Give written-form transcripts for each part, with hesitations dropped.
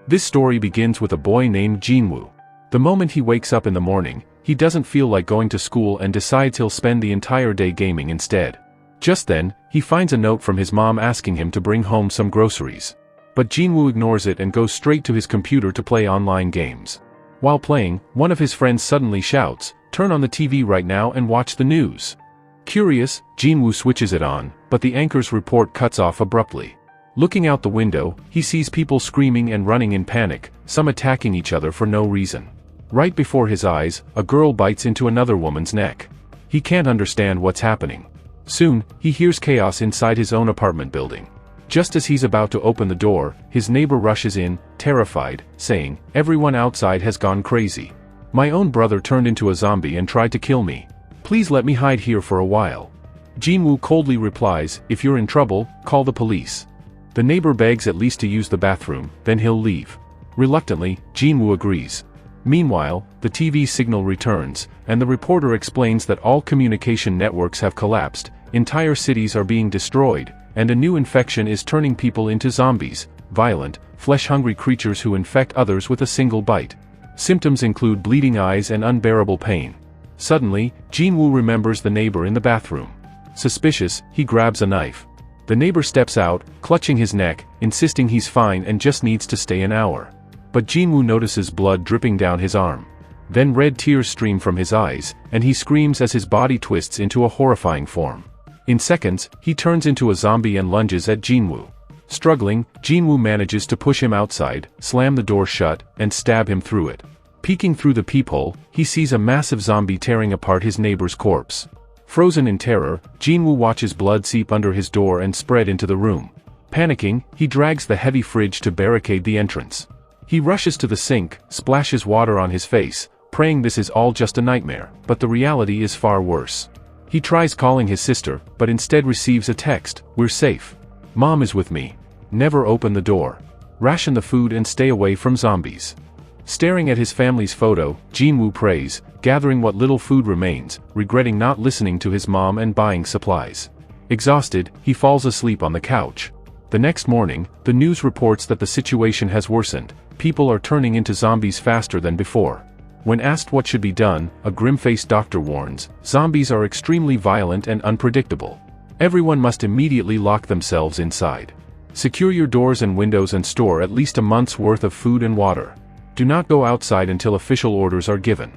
This story begins with a boy named Jinwoo. The moment he wakes up in the morning, he doesn't feel like going to school and decides he'll spend the entire day gaming instead. Just then, he finds a note from his mom asking him to bring home some groceries. But Jinwoo ignores it and goes straight to his computer to play online games. While playing, one of his friends suddenly shouts, "Turn on the TV right now and watch the news." Curious, Jinwoo switches it on, but the anchor's report cuts off abruptly. Looking out the window, he sees people screaming and running in panic, some attacking each other for no reason. Right before his eyes, a girl bites into another woman's neck. He can't understand what's happening. Soon, he hears chaos inside his own apartment building. Just as he's about to open the door, his neighbor rushes in, terrified, saying, "Everyone outside has gone crazy. My own brother turned into a zombie and tried to kill me. Please let me hide here for a while." Jinwoo coldly replies, "If you're in trouble, call the police." The neighbor begs at least to use the bathroom, then he'll leave. Reluctantly, Jinwoo agrees. Meanwhile, the TV signal returns, and the reporter explains that all communication networks have collapsed, entire cities are being destroyed, and a new infection is turning people into zombies, violent, flesh-hungry creatures who infect others with a single bite. Symptoms include bleeding eyes and unbearable pain. Suddenly, Jinwoo remembers the neighbor in the bathroom. Suspicious, he grabs a knife. The neighbor steps out, clutching his neck, insisting he's fine and just needs to stay an hour. But Jinwoo notices blood dripping down his arm. Then red tears stream from his eyes, and he screams as his body twists into a horrifying form. In seconds, he turns into a zombie and lunges at Jinwoo. Struggling, Jinwoo manages to push him outside, slam the door shut, and stab him through it. Peeking through the peephole, he sees a massive zombie tearing apart his neighbor's corpse. Frozen in terror, Jinwoo watches blood seep under his door and spread into the room. Panicking, he drags the heavy fridge to barricade the entrance. He rushes to the sink, splashes water on his face, praying this is all just a nightmare, but the reality is far worse. He tries calling his sister, but instead receives a text, "We're safe. Mom is with me. Never open the door. Ration the food and stay away from zombies." Staring at his family's photo, Jinwoo prays, gathering what little food remains, regretting not listening to his mom and buying supplies. Exhausted, he falls asleep on the couch. The next morning, the news reports that the situation has worsened. People are turning into zombies faster than before. When asked what should be done, a grim-faced doctor warns, zombies are extremely violent and unpredictable. Everyone must immediately lock themselves inside. Secure your doors and windows and store at least a month's worth of food and water. Do not go outside until official orders are given.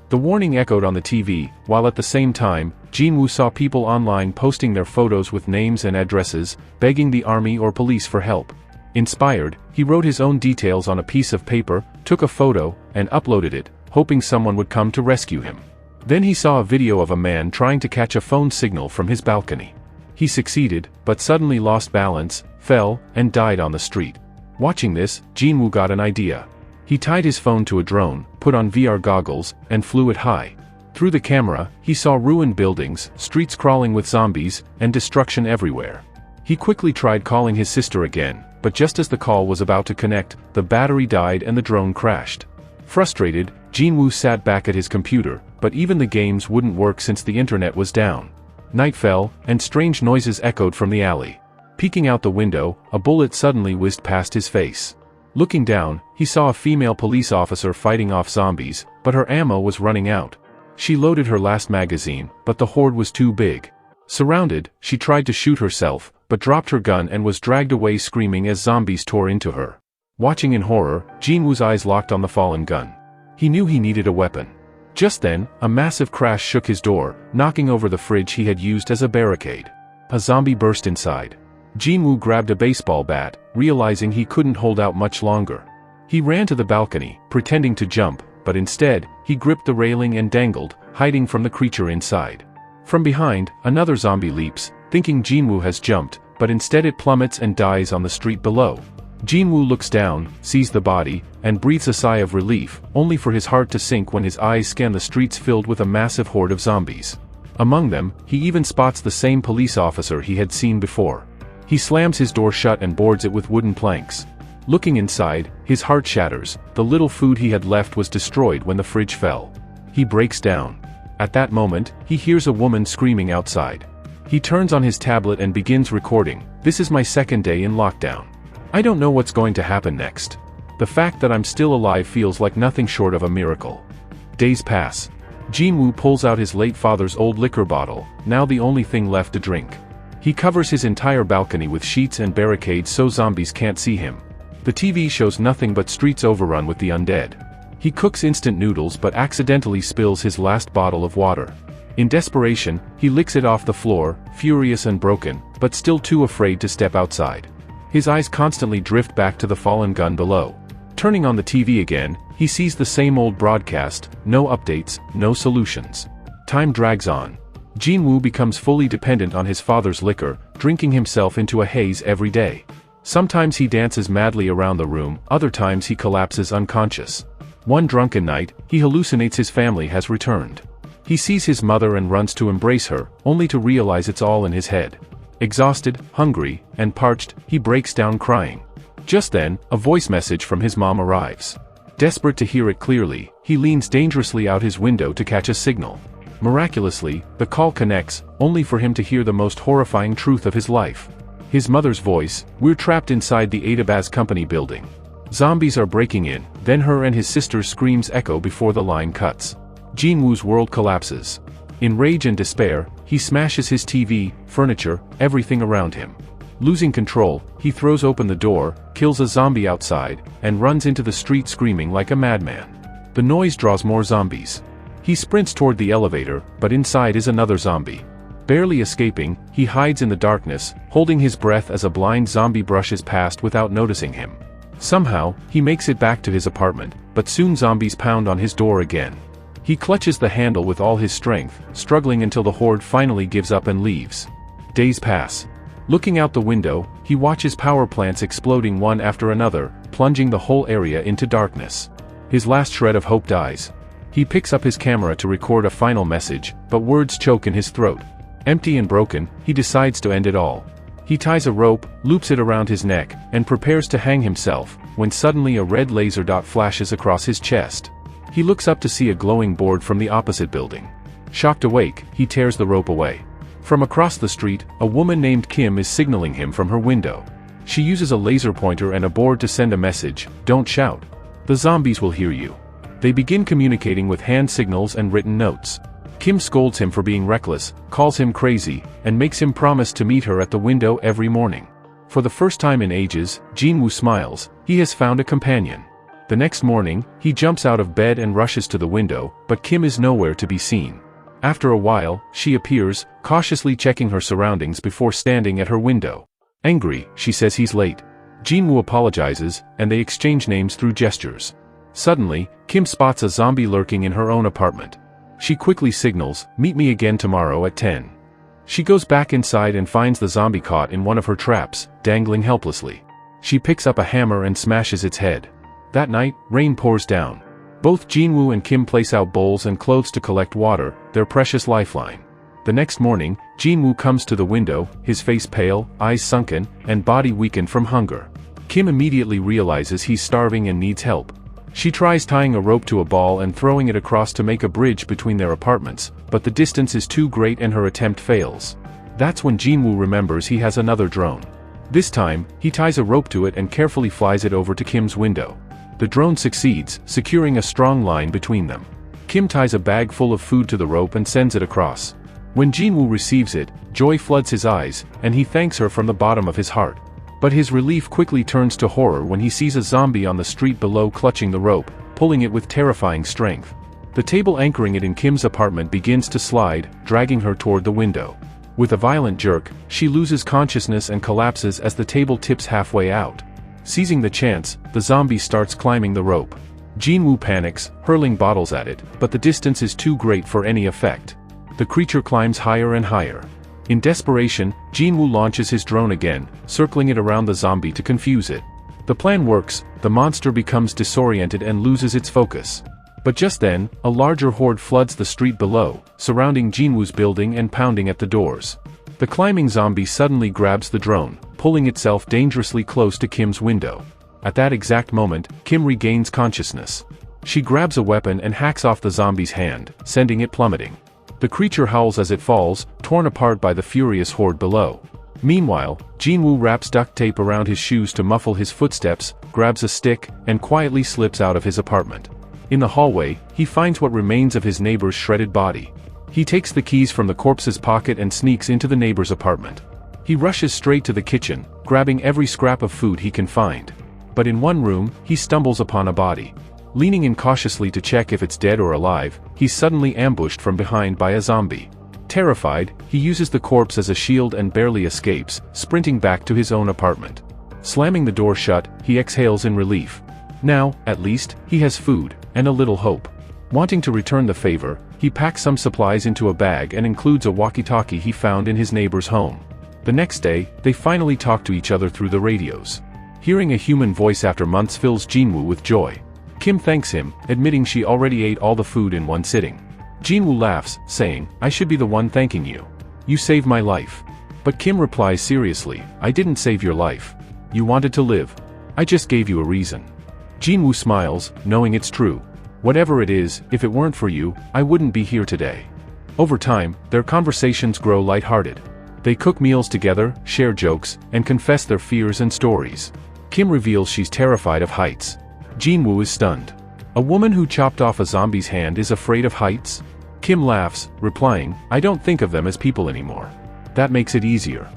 The warning echoed on the TV, while at the same time, Jinwoo saw people online posting their photos with names and addresses, begging the army or police for help. Inspired, he wrote his own details on a piece of paper, took a photo, and uploaded it, hoping someone would come to rescue him. Then he saw a video of a man trying to catch a phone signal from his balcony. He succeeded, but suddenly lost balance, fell, and died on the street. Watching this, Jinwoo got an idea. He tied his phone to a drone, put on VR goggles, and flew it high. Through the camera, he saw ruined buildings, streets crawling with zombies, and destruction everywhere. He quickly tried calling his sister again, but just as the call was about to connect, the battery died and the drone crashed. Frustrated, Jinwoo sat back at his computer, but even the games wouldn't work since the internet was down. Night fell, and strange noises echoed from the alley. Peeking out the window, a bullet suddenly whizzed past his face. Looking down, he saw a female police officer fighting off zombies, but her ammo was running out. She loaded her last magazine, but the horde was too big. Surrounded, she tried to shoot herself, but dropped her gun and was dragged away screaming as zombies tore into her. Watching in horror, Jinwoo's eyes locked on the fallen gun. He knew he needed a weapon. Just then, a massive crash shook his door, knocking over the fridge he had used as a barricade. A zombie burst inside. Jinwoo grabbed a baseball bat, realizing he couldn't hold out much longer. He ran to the balcony, pretending to jump, but instead, he gripped the railing and dangled, hiding from the creature inside. From behind, another zombie leaps, thinking Jinwoo has jumped, but instead it plummets and dies on the street below. Jinwoo looks down, sees the body, and breathes a sigh of relief, only for his heart to sink when his eyes scan the streets filled with a massive horde of zombies. Among them, he even spots the same police officer he had seen before. He slams his door shut and boards it with wooden planks. Looking inside, his heart shatters. The little food he had left was destroyed when the fridge fell. He breaks down. At that moment, he hears a woman screaming outside. He turns on his tablet and begins recording. "This is my second day in lockdown. I don't know what's going to happen next. The fact that I'm still alive feels like nothing short of a miracle. Days pass. Jinwoo pulls out his late father's old liquor bottle, now the only thing left to drink. He covers his entire balcony with sheets and barricades so zombies can't see him. The TV shows nothing but streets overrun with the undead. He cooks instant noodles but accidentally spills his last bottle of water. In desperation, he licks it off the floor, furious and broken, but still too afraid to step outside. His eyes constantly drift back to the fallen gun below. Turning on the TV again, he sees the same old broadcast, no updates, no solutions. Time drags on. Jinwoo becomes fully dependent on his father's liquor, drinking himself into a haze every day. Sometimes he dances madly around the room, other times he collapses unconscious. One drunken night, he hallucinates his family has returned. He sees his mother and runs to embrace her, only to realize it's all in his head. Exhausted, hungry, and parched, he breaks down crying. Just then, a voice message from his mom arrives. Desperate to hear it clearly, he leans dangerously out his window to catch a signal. Miraculously, the call connects, only for him to hear the most horrifying truth of his life. His mother's voice, "We're trapped inside the Adabaz Company building. Zombies are breaking in," then her and his sister's screams echo before the line cuts. Jinwoo's world collapses. In rage and despair, he smashes his TV, furniture, everything around him. Losing control, he throws open the door, kills a zombie outside, and runs into the street screaming like a madman. The noise draws more zombies. He sprints toward the elevator, but inside is another zombie. Barely escaping, he hides in the darkness, holding his breath as a blind zombie brushes past without noticing him. Somehow, he makes it back to his apartment, but soon zombies pound on his door again. He clutches the handle with all his strength, struggling until the horde finally gives up and leaves. Days pass. Looking out the window, he watches power plants exploding one after another, plunging the whole area into darkness. His last shred of hope dies. He picks up his camera to record a final message, but words choke in his throat. Empty and broken, he decides to end it all. He ties a rope, loops it around his neck, and prepares to hang himself, when suddenly a red laser dot flashes across his chest. He looks up to see a glowing board from the opposite building. Shocked awake, he tears the rope away. From across the street, a woman named Kim is signaling him from her window. She uses a laser pointer and a board to send a message, "Don't shout. The zombies will hear you." They begin communicating with hand signals and written notes. Kim scolds him for being reckless, calls him crazy, and makes him promise to meet her at the window every morning. For the first time in ages, Jinwoo smiles. He has found a companion. The next morning, he jumps out of bed and rushes to the window, but Kim is nowhere to be seen. After a while, she appears, cautiously checking her surroundings before standing at her window. Angry, she says he's late. Jinwoo apologizes, and they exchange names through gestures. Suddenly, Kim spots a zombie lurking in her own apartment. She quickly signals, "Meet me again tomorrow at 10. She goes back inside and finds the zombie caught in one of her traps, dangling helplessly. She picks up a hammer and smashes its head. That night, rain pours down. Both Jinwoo and Kim place out bowls and clothes to collect water, their precious lifeline. The next morning, Jinwoo comes to the window, his face pale, eyes sunken, and body weakened from hunger. Kim immediately realizes he's starving and needs help. She tries tying a rope to a ball and throwing it across to make a bridge between their apartments, but the distance is too great and her attempt fails. That's when Jinwoo remembers he has another drone. This time, he ties a rope to it and carefully flies it over to Kim's window. The drone succeeds, securing a strong line between them. Kim ties a bag full of food to the rope and sends it across. When Jinwoo receives it, joy floods his eyes, and he thanks her from the bottom of his heart. But his relief quickly turns to horror when he sees a zombie on the street below clutching the rope, pulling it with terrifying strength. The table anchoring it in Kim's apartment begins to slide, dragging her toward the window. With a violent jerk, she loses consciousness and collapses as the table tips halfway out. Seizing the chance, the zombie starts climbing the rope. Jinwoo panics, hurling bottles at it, but the distance is too great for any effect. The creature climbs higher and higher. In desperation, Jinwoo launches his drone again, circling it around the zombie to confuse it. The plan works, the monster becomes disoriented and loses its focus. But just then, a larger horde floods the street below, surrounding Jinwoo's building and pounding at the doors. The climbing zombie suddenly grabs the drone, pulling itself dangerously close to Kim's window. At that exact moment, Kim regains consciousness. She grabs a weapon and hacks off the zombie's hand, sending it plummeting. The creature howls as it falls, torn apart by the furious horde below. Meanwhile, Jinwoo wraps duct tape around his shoes to muffle his footsteps, grabs a stick, and quietly slips out of his apartment. In the hallway, he finds what remains of his neighbor's shredded body. He takes the keys from the corpse's pocket and sneaks into the neighbor's apartment. He rushes straight to the kitchen, grabbing every scrap of food he can find. But in one room, he stumbles upon a body. Leaning in cautiously to check if it's dead or alive, he's suddenly ambushed from behind by a zombie. Terrified, he uses the corpse as a shield and barely escapes, sprinting back to his own apartment. Slamming the door shut, he exhales in relief. Now, at least, he has food, and a little hope. Wanting to return the favor, he packs some supplies into a bag and includes a walkie-talkie he found in his neighbor's home. The next day, they finally talk to each other through the radios. Hearing a human voice after months fills Jinwoo with joy. Kim thanks him, admitting she already ate all the food in one sitting. Jinwoo laughs, saying, "I should be the one thanking you. You saved my life." But Kim replies seriously, "I didn't save your life. You wanted to live. I just gave you a reason." Jinwoo smiles, knowing it's true. "Whatever it is, if it weren't for you, I wouldn't be here today." Over time, their conversations grow lighthearted. They cook meals together, share jokes, and confess their fears and stories. Kim reveals she's terrified of heights. Jinwoo is stunned. A woman who chopped off a zombie's hand is afraid of heights? Kim laughs, replying, "I don't think of them as people anymore. That makes it easier."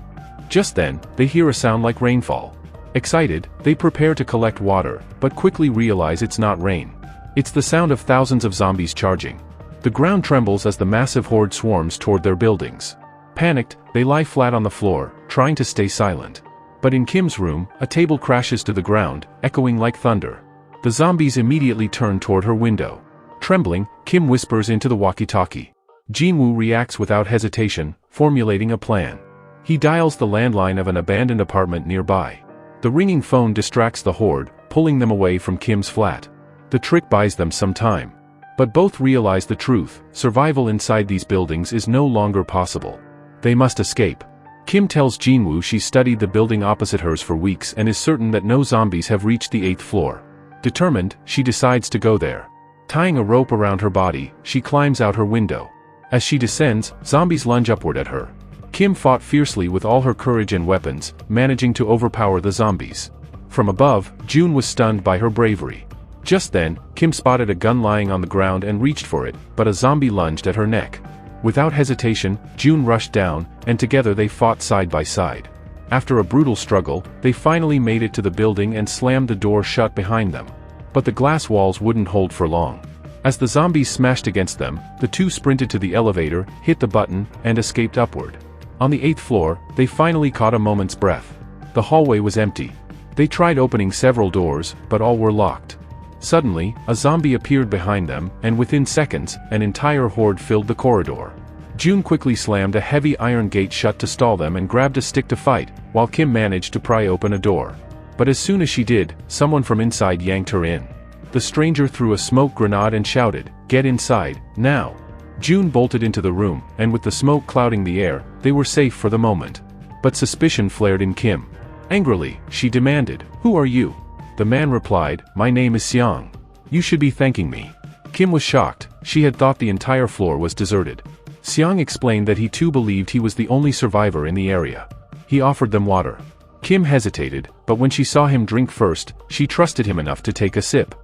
Just then, they hear a sound like rainfall. Excited, they prepare to collect water, but quickly realize it's not rain. It's the sound of thousands of zombies charging. The ground trembles as the massive horde swarms toward their buildings. Panicked, they lie flat on the floor, trying to stay silent. But in Kim's room, a table crashes to the ground, echoing like thunder. The zombies immediately turn toward her window. Trembling, Kim whispers into the walkie-talkie. Jinwoo reacts without hesitation, formulating a plan. He dials the landline of an abandoned apartment nearby. The ringing phone distracts the horde, pulling them away from Kim's flat. The trick buys them some time. But both realize the truth: survival inside these buildings is no longer possible. They must escape. Kim tells Jinwoo she studied the building opposite hers for weeks and is certain that no zombies have reached the 8th floor. Determined, she decides to go there. Tying a rope around her body, she climbs out her window. As she descends, zombies lunge upward at her. Kim fought fiercely with all her courage and weapons, managing to overpower the zombies. From above, June was stunned by her bravery. Just then, Kim spotted a gun lying on the ground and reached for it, but a zombie lunged at her neck. Without hesitation, June rushed down, and together they fought side by side. After a brutal struggle, they finally made it to the building and slammed the door shut behind them. But the glass walls wouldn't hold for long. As the zombies smashed against them, the two sprinted to the elevator, hit the button, and escaped upward. On the 8th floor, they finally caught a moment's breath. The hallway was empty. They tried opening several doors, but all were locked. Suddenly, a zombie appeared behind them, and within seconds, an entire horde filled the corridor. June quickly slammed a heavy iron gate shut to stall them and grabbed a stick to fight, while Kim managed to pry open a door. But as soon as she did, someone from inside yanked her in. The stranger threw a smoke grenade and shouted, "Get inside, now!" June bolted into the room, and with the smoke clouding the air, they were safe for the moment. But suspicion flared in Kim. Angrily, she demanded, "Who are you?" The man replied, "My name is Xiang. You should be thanking me." Kim was shocked. She had thought the entire floor was deserted. Xiang explained that he too believed he was the only survivor in the area. He offered them water. Kim hesitated, but when she saw him drink first, she trusted him enough to take a sip.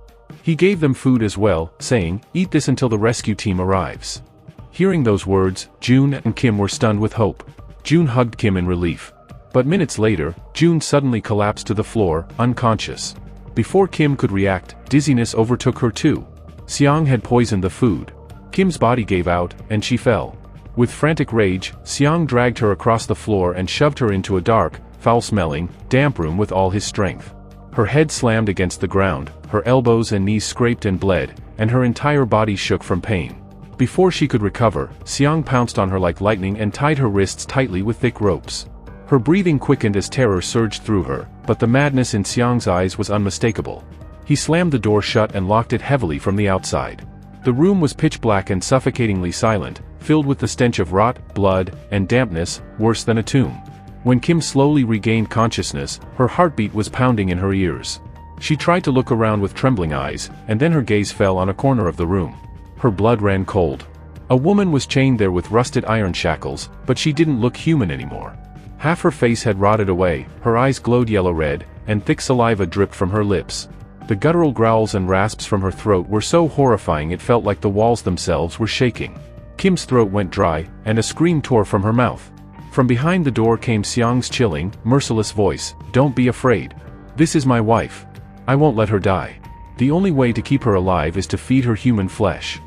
He gave them food as well, saying, "Eat this until the rescue team arrives." Hearing those words, June and Kim were stunned with hope. June hugged Kim in relief. But minutes later, June suddenly collapsed to the floor, unconscious. Before Kim could react, dizziness overtook her too. Xiang had poisoned the food. Kim's body gave out, and she fell. With frantic rage, Xiang dragged her across the floor and shoved her into a dark, foul-smelling, damp room with all his strength. Her head slammed against the ground, her elbows and knees scraped and bled, and her entire body shook from pain. Before she could recover, Xiang pounced on her like lightning and tied her wrists tightly with thick ropes. Her breathing quickened as terror surged through her, but the madness in Xiang's eyes was unmistakable. He slammed the door shut and locked it heavily from the outside. The room was pitch black and suffocatingly silent, filled with the stench of rot, blood, and dampness, worse than a tomb. When Kim slowly regained consciousness, her heartbeat was pounding in her ears. She tried to look around with trembling eyes, and then her gaze fell on a corner of the room. Her blood ran cold. A woman was chained there with rusted iron shackles, but she didn't look human anymore. Half her face had rotted away, her eyes glowed yellow-red, and thick saliva dripped from her lips. The guttural growls and rasps from her throat were so horrifying it felt like the walls themselves were shaking. Kim's throat went dry, and a scream tore from her mouth. From behind the door came Xiang's chilling, merciless voice, "Don't be afraid. This is my wife. I won't let her die. The only way to keep her alive is to feed her human flesh."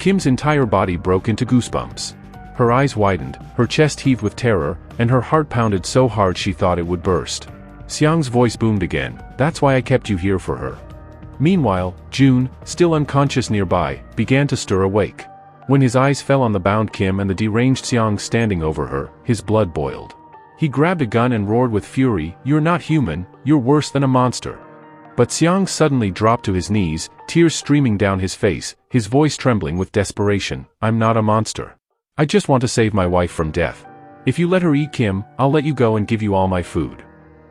Kim's entire body broke into goosebumps. Her eyes widened, her chest heaved with terror, and her heart pounded so hard she thought it would burst. Xiang's voice boomed again, "That's why I kept you here for her." Meanwhile, June, still unconscious nearby, began to stir awake. When his eyes fell on the bound Kim and the deranged Xiang standing over her, his blood boiled. He grabbed a gun and roared with fury, "You're not human, you're worse than a monster." But Xiang suddenly dropped to his knees, tears streaming down his face, his voice trembling with desperation, "I'm not a monster. I just want to save my wife from death. If you let her eat Kim, I'll let you go and give you all my food."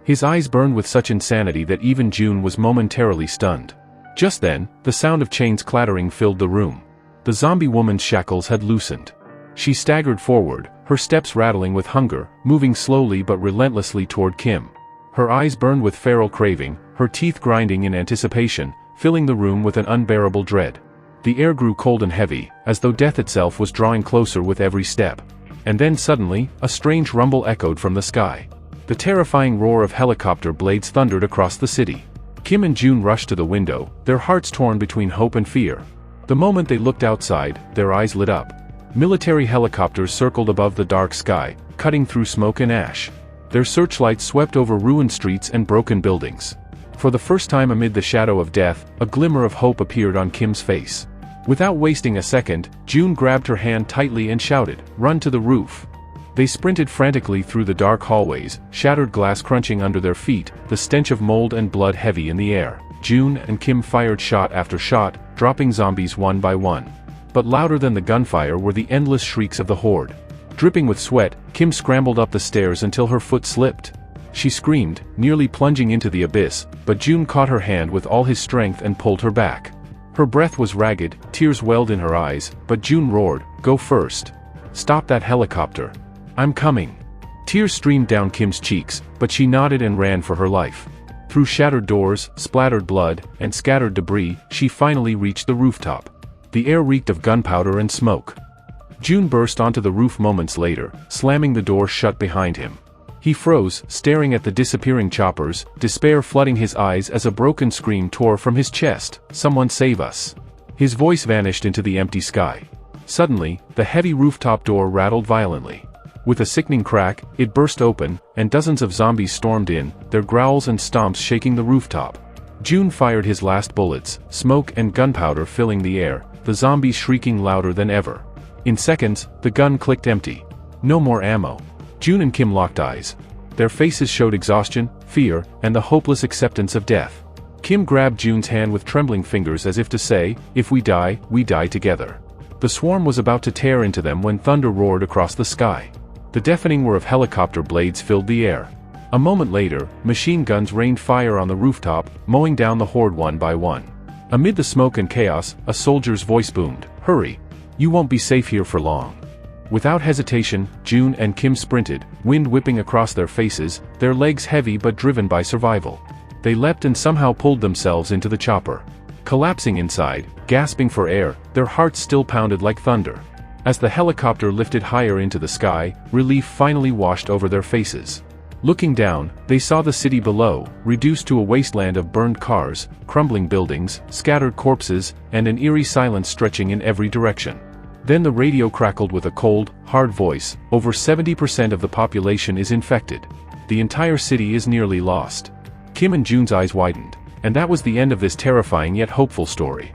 His eyes burned with such insanity that even June was momentarily stunned. Just then, the sound of chains clattering filled the room. The zombie woman's shackles had loosened. She staggered forward, her steps rattling with hunger, moving slowly but relentlessly toward Kim. Her eyes burned with feral craving, her teeth grinding in anticipation, filling the room with an unbearable dread. The air grew cold and heavy, as though death itself was drawing closer with every step. And then suddenly, a strange rumble echoed from the sky. The terrifying roar of helicopter blades thundered across the city. Kim and June rushed to the window, their hearts torn between hope and fear. The moment they looked outside, their eyes lit up. Military helicopters circled above the dark sky, cutting through smoke and ash. Their searchlights swept over ruined streets and broken buildings. For the first time amid the shadow of death, a glimmer of hope appeared on Kim's face. Without wasting a second, June grabbed her hand tightly and shouted, "Run to the roof." They sprinted frantically through the dark hallways, shattered glass crunching under their feet, the stench of mold and blood heavy in the air. June and Kim fired shot after shot, dropping zombies one by one. But louder than the gunfire were the endless shrieks of the horde. Dripping with sweat, Kim scrambled up the stairs until her foot slipped. She screamed, nearly plunging into the abyss, but June caught her hand with all his strength and pulled her back. Her breath was ragged, tears welled in her eyes, but June roared, "Go first. Stop that helicopter. I'm coming." Tears streamed down Kim's cheeks, but she nodded and ran for her life. Through shattered doors, splattered blood, and scattered debris, she finally reached the rooftop. The air reeked of gunpowder and smoke. June burst onto the roof moments later, slamming the door shut behind him. He froze, staring at the disappearing choppers, despair flooding his eyes as a broken scream tore from his chest, "Someone save us." His voice vanished into the empty sky. Suddenly, the heavy rooftop door rattled violently. With a sickening crack, it burst open, and dozens of zombies stormed in, their growls and stomps shaking the rooftop. June fired his last bullets, smoke and gunpowder filling the air, the zombies shrieking louder than ever. In seconds, the gun clicked empty. No more ammo. June and Kim locked eyes. Their faces showed exhaustion, fear, and the hopeless acceptance of death. Kim grabbed June's hand with trembling fingers as if to say, "If we die together." The swarm was about to tear into them when thunder roared across the sky. The deafening whir of helicopter blades filled the air. A moment later, machine guns rained fire on the rooftop, mowing down the horde one by one. Amid the smoke and chaos, a soldier's voice boomed, "Hurry! You won't be safe here for long." Without hesitation, June and Kim sprinted, wind whipping across their faces, their legs heavy but driven by survival. They leapt and somehow pulled themselves into the chopper. Collapsing inside, gasping for air, their hearts still pounded like thunder. As the helicopter lifted higher into the sky, relief finally washed over their faces. Looking down, they saw the city below, reduced to a wasteland of burned cars, crumbling buildings, scattered corpses, and an eerie silence stretching in every direction. Then the radio crackled with a cold, hard voice, "Over 70% of the population is infected. The entire city is nearly lost." Kim and June's eyes widened. And that was the end of this terrifying yet hopeful story.